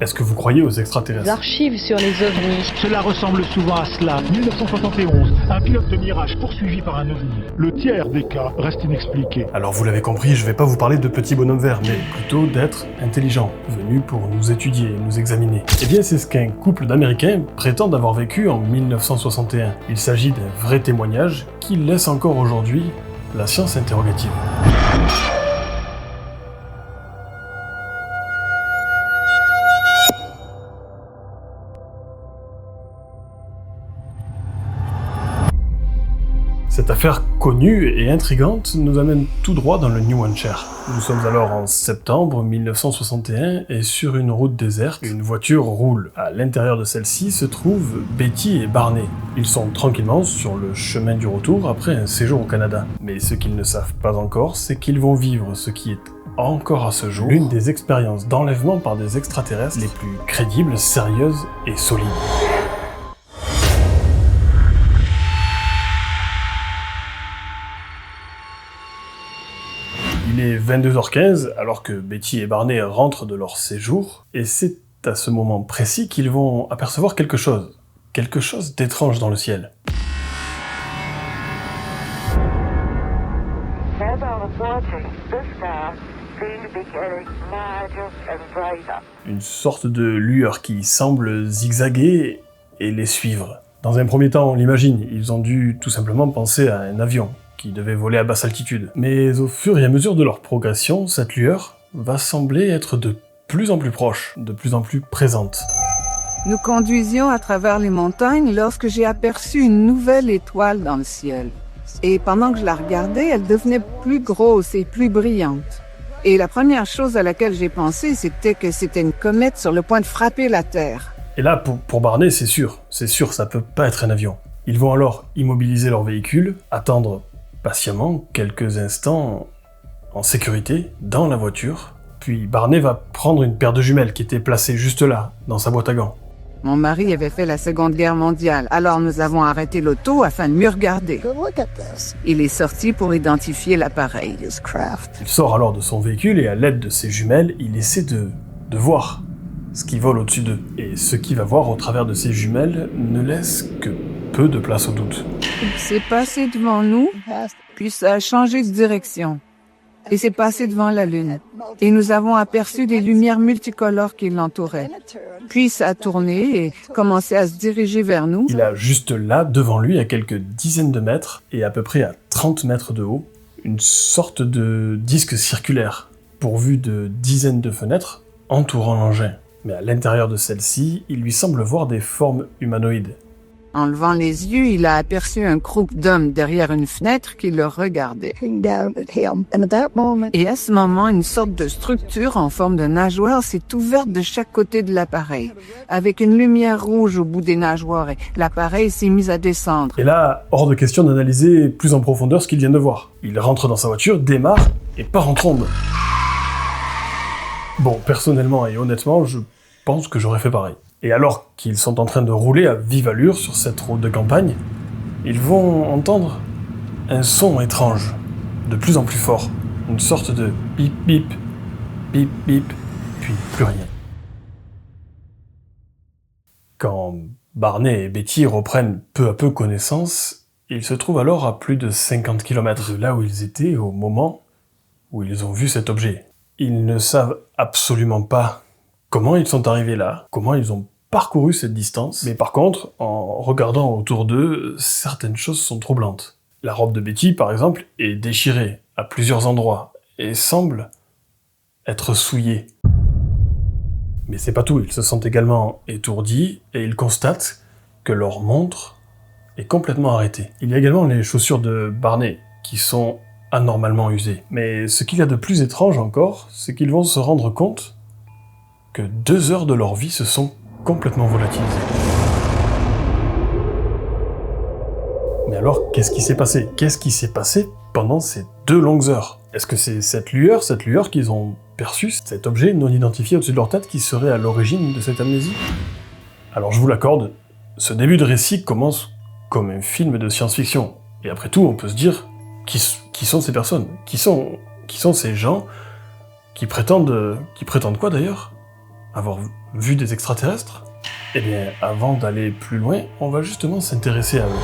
Est-ce que vous croyez aux Les extraterrestres? archives sur les ovnis. Cela ressemble souvent à cela. 1971, un pilote de Mirage poursuivi par un ovni. Le tiers des cas reste inexpliqué. Alors vous l'avez compris, je vais pas vous parler de petits bonhommes verts, mais plutôt d'êtres intelligents, venus pour nous étudier, nous examiner. Eh bien c'est ce qu'un couple d'Américains prétendent avoir vécu en 1961. Il s'agit d'un vrai témoignage qui laisse encore aujourd'hui la science interrogative. Cette affaire connue et intrigante nous amène tout droit dans le New Hampshire. Nous sommes alors en septembre 1961 et sur une route déserte, une voiture roule. À l'intérieur de celle-ci se trouvent Betty et Barney. Ils sont tranquillement sur le chemin du retour après un séjour au Canada. Mais ce qu'ils ne savent pas encore, c'est qu'ils vont vivre ce qui est encore à ce jour l'une des expériences d'enlèvement par des extraterrestres les plus crédibles, sérieuses et solides. Il est 22h15 alors que Betty et Barney rentrent de leur séjour, et c'est à ce moment précis qu'ils vont apercevoir quelque chose d'étrange dans le ciel. Une sorte de lueur qui semble zigzaguer et les suivre. Dans un premier temps, on l'imagine, ils ont dû tout simplement penser à un avion qui devait voler à basse altitude. Mais au fur et à mesure de leur progression, cette lueur va sembler être de plus en plus proche, de plus en plus présente. Nous conduisions à travers les montagnes lorsque j'ai aperçu une nouvelle étoile dans le ciel. Et pendant que je la regardais, elle devenait plus grosse et plus brillante. Et la première chose à laquelle j'ai pensé, c'était que c'était une comète sur le point de frapper la Terre. Et là, pour Barney, c'est sûr, ça peut pas être un avion. Ils vont alors immobiliser leur véhicule, attendre patiemment quelques instants en sécurité dans la voiture, puis Barney va prendre une paire de jumelles qui était placée juste là, dans sa boîte à gants. Mon mari avait fait la Seconde Guerre mondiale, alors nous avons arrêté l'auto afin de mieux regarder. Il est sorti pour identifier l'appareil. Il sort alors de son véhicule et à l'aide de ses jumelles, il essaie de voir ce qui vole au-dessus d'eux. Et ce qu'il va voir au travers de ses jumelles ne laisse que peu de place au doute. Il s'est passé devant nous, puis ça a changé de direction. Et s'est passé devant la Lune. Et nous avons aperçu des lumières multicolores qui l'entouraient. Puis ça a tourné et commencé à se diriger vers nous. Il a juste là, devant lui, à quelques dizaines de mètres, et à peu près à 30 mètres de haut, une sorte de disque circulaire, pourvu de dizaines de fenêtres, entourant l'engin. Mais à l'intérieur de celle-ci, il lui semble voir des formes humanoïdes. En levant les yeux, il a aperçu un groupe d'hommes derrière une fenêtre qui le regardait. Et à ce moment, une sorte de structure en forme de nageoire s'est ouverte de chaque côté de l'appareil, avec une lumière rouge au bout des nageoires, et l'appareil s'est mis à descendre. Et là, hors de question d'analyser plus en profondeur ce qu'il vient de voir. Il rentre dans sa voiture, démarre, et part en trombe. Bon, personnellement et honnêtement, je pense que j'aurais fait pareil. Et alors qu'ils sont en train de rouler à vive allure sur cette route de campagne, ils vont entendre un son étrange, de plus en plus fort. Une sorte de bip bip, bip bip, puis plus rien. Quand Barney et Betty reprennent peu à peu connaissance, ils se trouvent alors à plus de 50 km de là où ils étaient au moment où ils ont vu cet objet. Ils ne savent absolument pas comment ils sont arrivés là, comment ils ont parcouru cette distance, mais par contre, en regardant autour d'eux, certaines choses sont troublantes. La robe de Betty, par exemple, est déchirée à plusieurs endroits et semble être souillée. Mais c'est pas tout, ils se sentent également étourdis et ils constatent que leur montre est complètement arrêtée. Il y a également les chaussures de Barney qui sont anormalement usées. Mais ce qu'il y a de plus étrange encore, c'est qu'ils vont se rendre compte que 2 heures de leur vie se sont complètement volatilisées. Mais alors, qu'est-ce qui s'est passé? Qu'est-ce qui s'est passé pendant ces 2 longues heures? Est-ce que c'est cette lueur qu'ils ont perçue, cet objet non identifié au-dessus de leur tête qui serait à l'origine de cette amnésie? Alors je vous l'accorde, ce début de récit commence comme un film de science-fiction. Et après tout, on peut se dire, qui sont ces personnes? Qui sont ces gens qui prétendent quoi d'ailleurs? Avoir vu des extraterrestres? Eh bien, avant d'aller plus loin, on va justement s'intéresser à eux.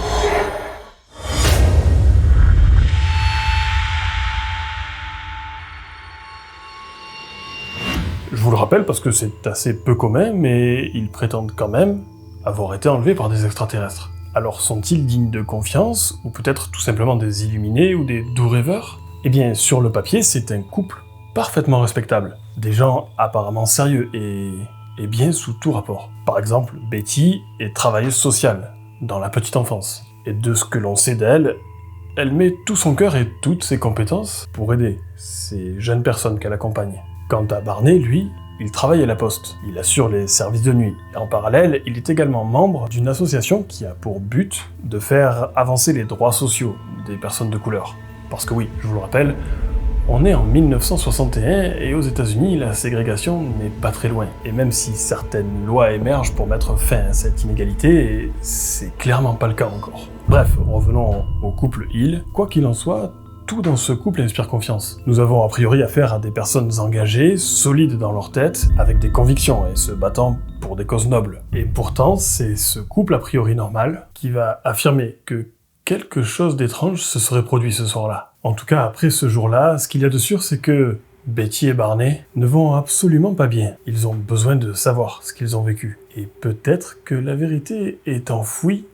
Je vous le rappelle parce que c'est assez peu commun, mais ils prétendent quand même avoir été enlevés par des extraterrestres. Alors sont-ils dignes de confiance, ou peut-être tout simplement des illuminés ou des doux rêveurs? Eh bien, sur le papier, c'est un couple parfaitement respectable. Des gens apparemment sérieux et bien sous tout rapport. Par exemple, Betty est travailleuse sociale, dans la petite enfance. Et de ce que l'on sait d'elle, elle met tout son cœur et toutes ses compétences pour aider ces jeunes personnes qu'elle accompagne. Quant à Barney, lui, il travaille à la poste. Il assure les services de nuit. Et en parallèle, il est également membre d'une association qui a pour but de faire avancer les droits sociaux des personnes de couleur. Parce que oui, je vous le rappelle, on est en 1961 et aux États-Unis, la ségrégation n'est pas très loin. Et même si certaines lois émergent pour mettre fin à cette inégalité, c'est clairement pas le cas encore. Bref, revenons au couple Hill. Quoi qu'il en soit, tout dans ce couple inspire confiance. Nous avons a priori affaire à des personnes engagées, solides dans leur tête, avec des convictions et se battant pour des causes nobles. Et pourtant, c'est ce couple a priori normal qui va affirmer que quelque chose d'étrange se serait produit ce soir-là. En tout cas, après ce jour-là, ce qu'il y a de sûr, c'est que Betty et Barney ne vont absolument pas bien. Ils ont besoin de savoir ce qu'ils ont vécu. Et peut-être que la vérité est enfouie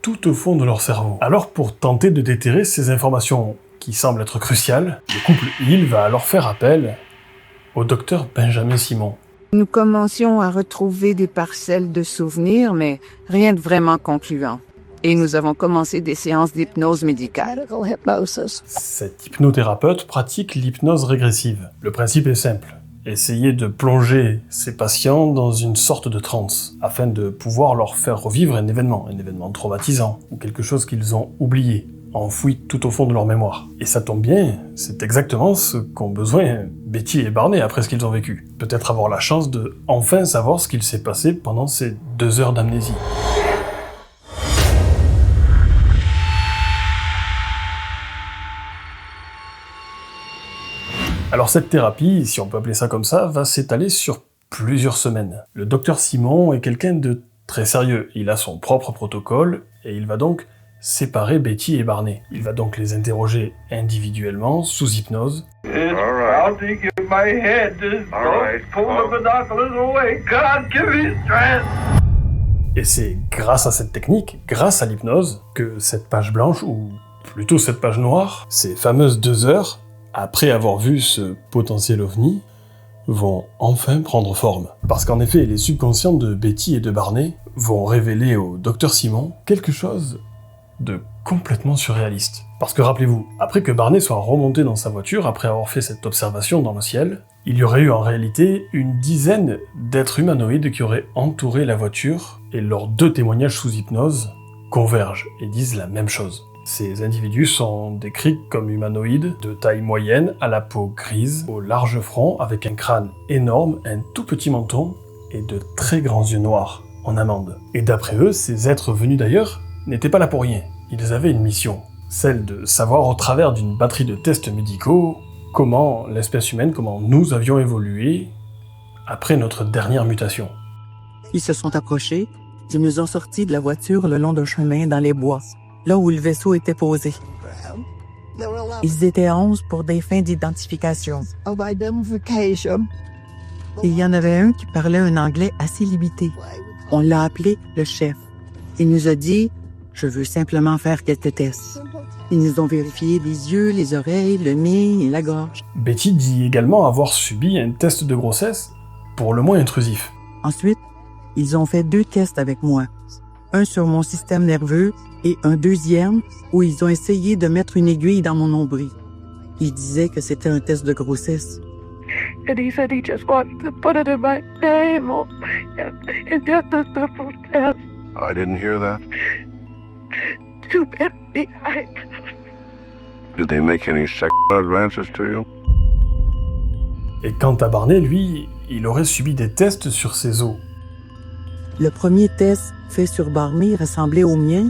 tout au fond de leur cerveau. Alors, pour tenter de déterrer ces informations qui semblent être cruciales, le couple Hill va alors faire appel au docteur Benjamin Simon. Nous commencions à retrouver des parcelles de souvenirs, mais rien de vraiment concluant. Et nous avons commencé des séances d'hypnose médicale. Cet hypnothérapeute pratique l'hypnose régressive. Le principe est simple. Essayer de plonger ses patients dans une sorte de transe, afin de pouvoir leur faire revivre un événement traumatisant, ou quelque chose qu'ils ont oublié, enfoui tout au fond de leur mémoire. Et ça tombe bien, c'est exactement ce qu'ont besoin Betty et Barney après ce qu'ils ont vécu. Peut-être avoir la chance de enfin savoir ce qu'il s'est passé pendant ces 2 heures d'amnésie. Alors cette thérapie, si on peut appeler ça comme ça, va s'étaler sur plusieurs semaines. Le docteur Simon est quelqu'un de très sérieux. Il a son propre protocole et il va donc séparer Betty et Barney. Il va donc les interroger individuellement, sous hypnose. Et c'est grâce à cette technique, grâce à l'hypnose, que cette page blanche, ou plutôt cette page noire, ces fameuses 2 heures, après avoir vu ce potentiel ovni, vont enfin prendre forme. Parce qu'en effet, les subconscients de Betty et de Barney vont révéler au docteur Simon quelque chose de complètement surréaliste. Parce que rappelez-vous, après que Barney soit remonté dans sa voiture, après avoir fait cette observation dans le ciel, il y aurait eu en réalité une dizaine d'êtres humanoïdes qui auraient entouré la voiture, et leurs 2 témoignages sous hypnose convergent et disent la même chose. Ces individus sont décrits comme humanoïdes, de taille moyenne, à la peau grise, au large front, avec un crâne énorme, un tout petit menton, et de très grands yeux noirs, en amande. Et d'après eux, ces êtres venus d'ailleurs n'étaient pas là pour rien. Ils avaient une mission, celle de savoir au travers d'une batterie de tests médicaux comment l'espèce humaine, comment nous avions évolué après notre dernière mutation. Ils se sont approchés, ils nous ont sortis de la voiture le long d'un chemin dans les bois, là où le vaisseau était posé. Ils étaient 11 pour des fins d'identification. Et il y en avait un qui parlait un anglais assez limité. On l'a appelé le chef. Il nous a dit « Je veux simplement faire quelques tests ». Ils nous ont vérifié les yeux, les oreilles, le nez et la gorge. Betty dit également avoir subi un test de grossesse pour le moins intrusif. Ensuite, ils ont fait 2 tests avec moi. Un sur mon système nerveux et un deuxième où ils ont essayé de mettre une aiguille dans mon nombril. Ils disaient que c'était un test de grossesse. And he said he just wanted to put it in my name. It's just a simple test. I didn't hear that. Too bad behind. Did they make any sexual advances to you? Et quant à Barney, lui, il aurait subi des tests sur ses os. Le premier test fait sur Barney ressemblait au mien,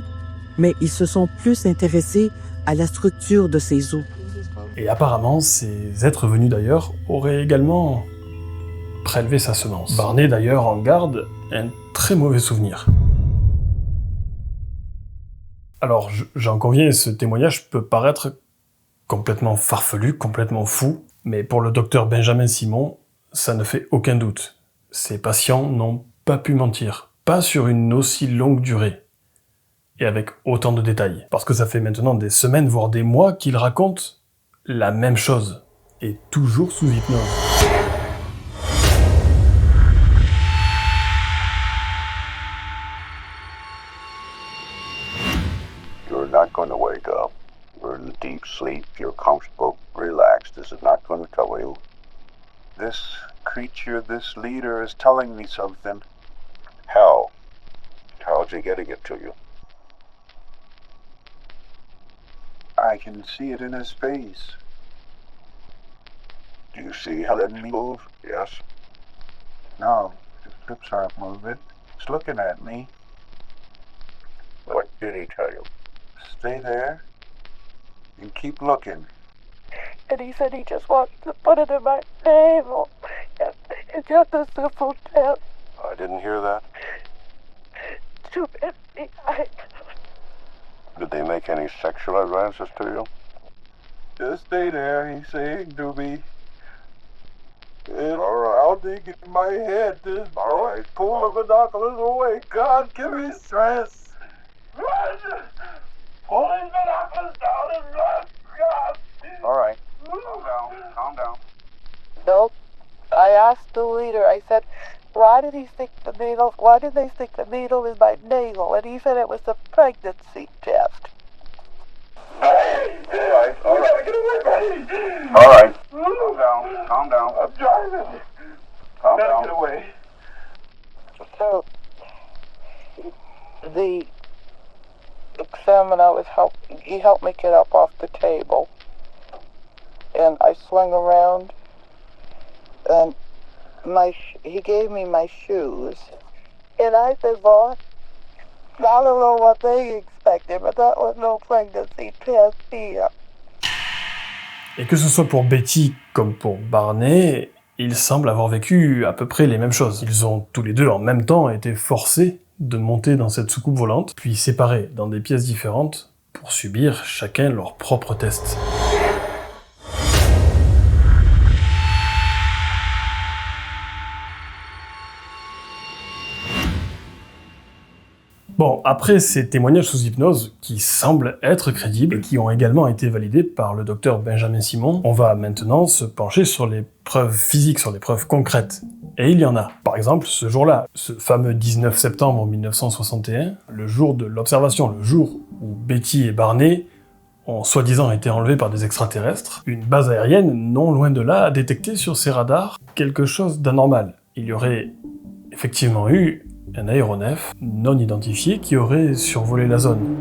mais ils se sont plus intéressés à la structure de ses os. Et apparemment, ces êtres venus d'ailleurs auraient également prélever sa semence. Barney d'ailleurs en garde un très mauvais souvenir. Alors j'en conviens, ce témoignage peut paraître complètement farfelu, complètement fou, mais pour le docteur Benjamin Simon, ça ne fait aucun doute. Ses patients n'ont pas pu mentir, pas sur une aussi longue durée, et avec autant de détails. Parce que ça fait maintenant des semaines, voire des mois, qu'il raconte la même chose, et toujours sous hypnose. You're not going to wake up. You're in deep sleep. You're comfortable, relaxed. This is not going to trouble you. This creature, this leader is telling me something. How? How's he getting it to you? I can see it in his face. Do you see Helen move? Yes. No, his lips aren't moving. He's looking at me. What did he tell you? Stay there and keep looking. And he said he just wants to put it in my navel. It's just a simple test. I didn't hear that. Too many. Did they make any sexual advances to you? Just stay there, he's saying to me. And I'll dig in my head. Just All right. pull the binoculars away. God, give me stress. Pull these binoculars down and run. God. All right. Calm down. Calm down. Nope. I asked the leader, I said, why did they stick the needle in my navel? And he said it was a pregnancy test. All right. All You right. gotta get away from me. All right. Calm down. Calm down. I'm driving. Calm Gotta down. get away. So, the examiner he helped me get up off the table. And I swung around, and he gave me my shoes. And I said, boy, I don't know what they expected, but that was no pregnancy test here. Et que ce soit pour Betty comme pour Barney, ils semblent avoir vécu à peu près les mêmes choses. Ils ont tous les deux en même temps été forcés de monter dans cette soucoupe volante, puis séparés dans des pièces différentes pour subir chacun leur propre test. Bon, après ces témoignages sous hypnose, qui semblent être crédibles et qui ont également été validés par le docteur Benjamin Simon, on va maintenant se pencher sur les preuves physiques, sur les preuves concrètes. Et il y en a. Par exemple, ce jour-là, ce fameux 19 septembre 1961, le jour de l'observation, le jour où Betty et Barney ont soi-disant été enlevés par des extraterrestres, une base aérienne non loin de là a détecté sur ses radars quelque chose d'anormal. Il y aurait effectivement eu un aéronef non identifié qui aurait survolé la zone.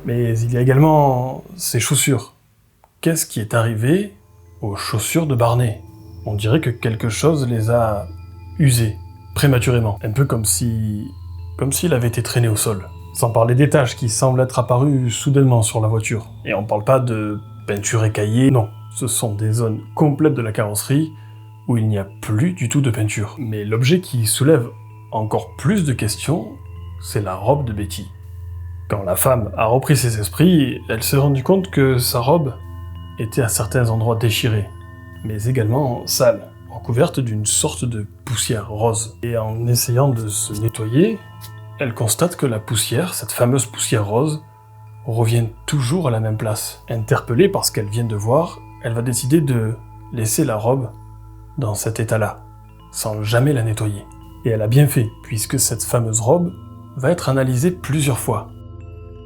Mais il y a également ses chaussures. Qu'est-ce qui est arrivé aux chaussures de Barney? On dirait que quelque chose les a usées, prématurément. Un peu comme s'il avait été traîné au sol. Sans parler des taches qui semblent être apparues soudainement sur la voiture. Et on parle pas de peinture écaillée, non. Ce sont des zones complètes de la carrosserie où il n'y a plus du tout de peinture. Mais l'objet qui soulève encore plus de questions, c'est la robe de Betty. Quand la femme a repris ses esprits, elle s'est rendue compte que sa robe était à certains endroits déchirée, mais également sale, recouverte d'une sorte de poussière rose. Et en essayant de se nettoyer, elle constate que la poussière, cette fameuse poussière rose, revient toujours à la même place. Interpellée par ce qu'elle vient de voir, elle va décider de laisser la robe dans cet état-là, sans jamais la nettoyer. Et elle a bien fait, puisque cette fameuse robe va être analysée plusieurs fois.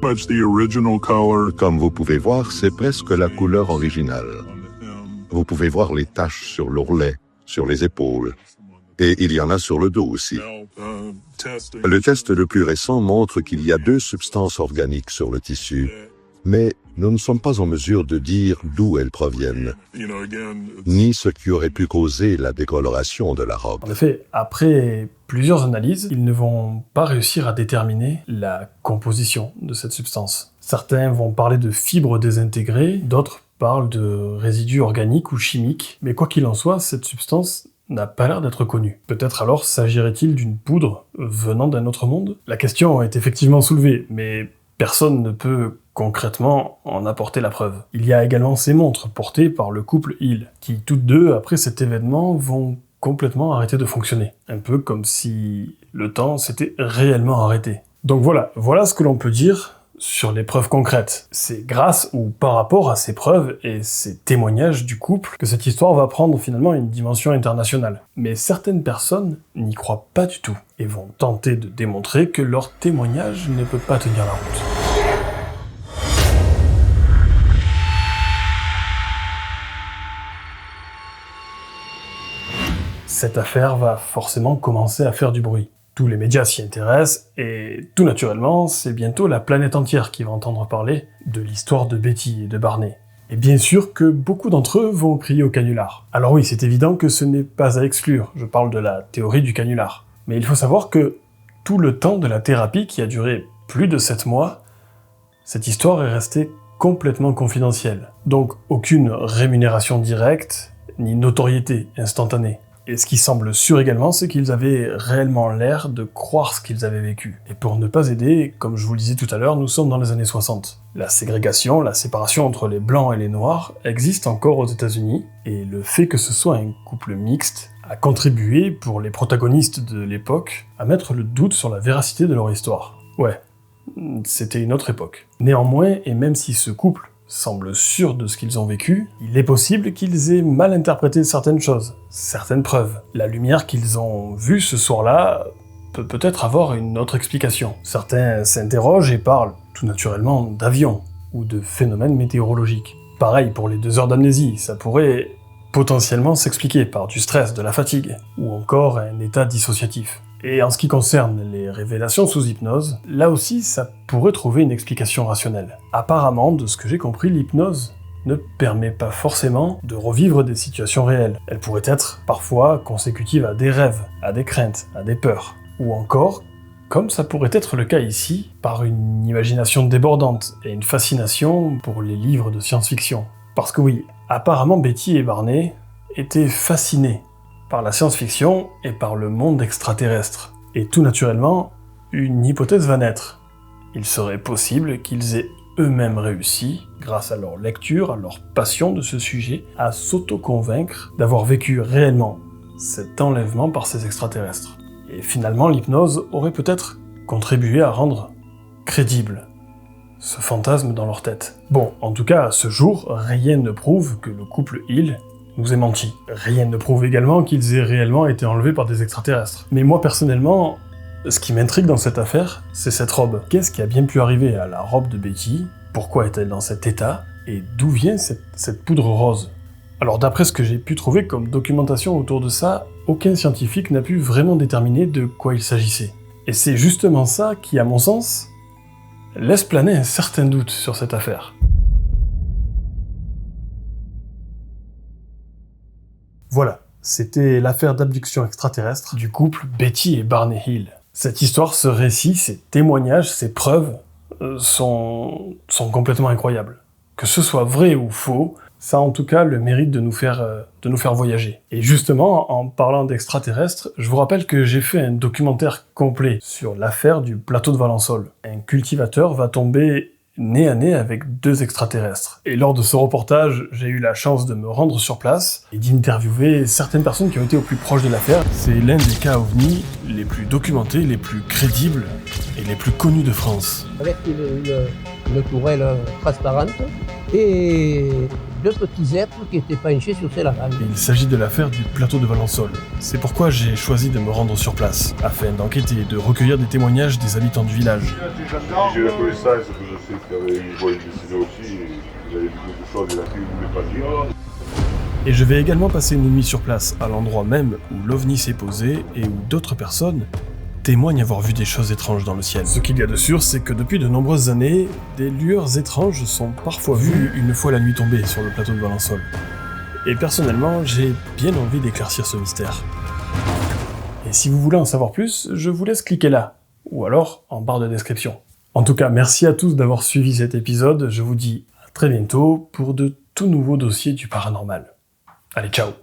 Much the original color. Comme vous pouvez voir, c'est presque la couleur originale. Vous pouvez voir les taches sur l'ourlet, sur les épaules. Et il y en a sur le dos aussi. Le test le plus récent montre qu'il y a 2 substances organiques sur le tissu, mais nous ne sommes pas en mesure de dire d'où elles proviennent, ni ce qui aurait pu causer la décoloration de la robe. En effet, après plusieurs analyses, ils ne vont pas réussir à déterminer la composition de cette substance. Certains vont parler de fibres désintégrées, d'autres parlent de résidus organiques ou chimiques, mais quoi qu'il en soit, cette substance n'a pas l'air d'être connu. Peut-être alors s'agirait-il d'une poudre venant d'un autre monde? La question est effectivement soulevée, mais personne ne peut concrètement en apporter la preuve. Il y a également ces montres portées par le couple Hill, qui toutes deux, après cet événement, vont complètement arrêter de fonctionner. Un peu comme si le temps s'était réellement arrêté. Donc voilà ce que l'on peut dire sur les preuves concrètes. C'est grâce ou par rapport à ces preuves et ces témoignages du couple que cette histoire va prendre finalement une dimension internationale. Mais certaines personnes n'y croient pas du tout et vont tenter de démontrer que leur témoignage ne peut pas tenir la route. Cette affaire va forcément commencer à faire du bruit. Tous les médias s'y intéressent, et tout naturellement, c'est bientôt la planète entière qui va entendre parler de l'histoire de Betty et de Barney. Et bien sûr que beaucoup d'entre eux vont crier au canular. Alors oui, c'est évident que ce n'est pas à exclure, je parle de la théorie du canular. Mais il faut savoir que tout le temps de la thérapie, qui a duré plus de 7 mois, cette histoire est restée complètement confidentielle. Donc aucune rémunération directe, ni notoriété instantanée. Et ce qui semble sûr également, c'est qu'ils avaient réellement l'air de croire ce qu'ils avaient vécu. Et pour ne pas aider, comme je vous le disais tout à l'heure, nous sommes dans les années 60. La ségrégation, la séparation entre les blancs et les noirs existe encore aux États-Unis, et le fait que ce soit un couple mixte a contribué, pour les protagonistes de l'époque, à mettre le doute sur la véracité de leur histoire. Ouais, c'était une autre époque. Néanmoins, et même si ce couple semble sûr de ce qu'ils ont vécu, il est possible qu'ils aient mal interprété certaines choses, certaines preuves. La lumière qu'ils ont vue ce soir-là peut peut-être avoir une autre explication. Certains s'interrogent et parlent tout naturellement d'avions ou de phénomènes météorologiques. Pareil pour les 2 heures d'amnésie, ça pourrait potentiellement s'expliquer par du stress, de la fatigue, ou encore un état dissociatif. Et en ce qui concerne les révélations sous hypnose, là aussi ça pourrait trouver une explication rationnelle. Apparemment, de ce que j'ai compris, l'hypnose ne permet pas forcément de revivre des situations réelles. Elle pourrait être parfois consécutive à des rêves, à des craintes, à des peurs. Ou encore, comme ça pourrait être le cas ici, par une imagination débordante et une fascination pour les livres de science-fiction. Parce que oui, apparemment Betty et Barney étaient fascinés par la science-fiction et par le monde extraterrestre. Et tout naturellement, une hypothèse va naître. Il serait possible qu'ils aient eux-mêmes réussi, grâce à leur lecture, à leur passion de ce sujet, à s'auto-convaincre d'avoir vécu réellement cet enlèvement par ces extraterrestres. Et finalement, l'hypnose aurait peut-être contribué à rendre crédible ce fantasme dans leur tête. Bon, en tout cas, à ce jour, rien ne prouve que le couple Hill nous ait menti. Rien ne prouve également qu'ils aient réellement été enlevés par des extraterrestres. Mais moi, personnellement, ce qui m'intrigue dans cette affaire, c'est cette robe. Qu'est-ce qui a bien pu arriver à la robe de Betty? Pourquoi est-elle dans cet état? Et d'où vient cette poudre rose? Alors d'après ce que j'ai pu trouver comme documentation autour de ça, aucun scientifique n'a pu vraiment déterminer de quoi il s'agissait. Et c'est justement ça qui, à mon sens, laisse planer un certain doute sur cette affaire. Voilà, c'était l'affaire d'abduction extraterrestre du couple Betty et Barney Hill. Cette histoire, ce récit, ces témoignages, ces preuves sont complètement incroyables. Que ce soit vrai ou faux, ça a en tout cas le mérite de nous faire voyager. Et justement, en parlant d'extraterrestres, je vous rappelle que j'ai fait un documentaire complet sur l'affaire du plateau de Valensole. Un cultivateur va tomber nez à nez avec 2 extraterrestres. Et lors de ce reportage, j'ai eu la chance de me rendre sur place et d'interviewer certaines personnes qui ont été au plus proche de l'affaire. C'est l'un des cas OVNI les plus documentés, les plus crédibles et les plus connus de France. Avec une tourelle transparente et 2 petits êtres qui étaient penchés sur ces lavandes. Il s'agit de l'affaire du plateau de Valensole. C'est pourquoi j'ai choisi de me rendre sur place, afin d'enquêter et de recueillir des témoignages des habitants du village. J'ai retrouvé ça, c'est que je sais qu'il y avait une voie décidée aussi, et il y avait beaucoup de choses, et la fille ne voulait pas dire. Et je vais également passer une nuit sur place, à l'endroit même où l'OVNI s'est posé et où d'autres personnes témoignent avoir vu des choses étranges dans le ciel. Ce qu'il y a de sûr, c'est que depuis de nombreuses années, des lueurs étranges sont parfois vues une fois la nuit tombée sur le plateau de Valensole. Et personnellement, j'ai bien envie d'éclaircir ce mystère. Et si vous voulez en savoir plus, je vous laisse cliquer là, ou alors en barre de description. En tout cas, merci à tous d'avoir suivi cet épisode, je vous dis à très bientôt pour de tout nouveaux dossiers du paranormal. Allez, ciao!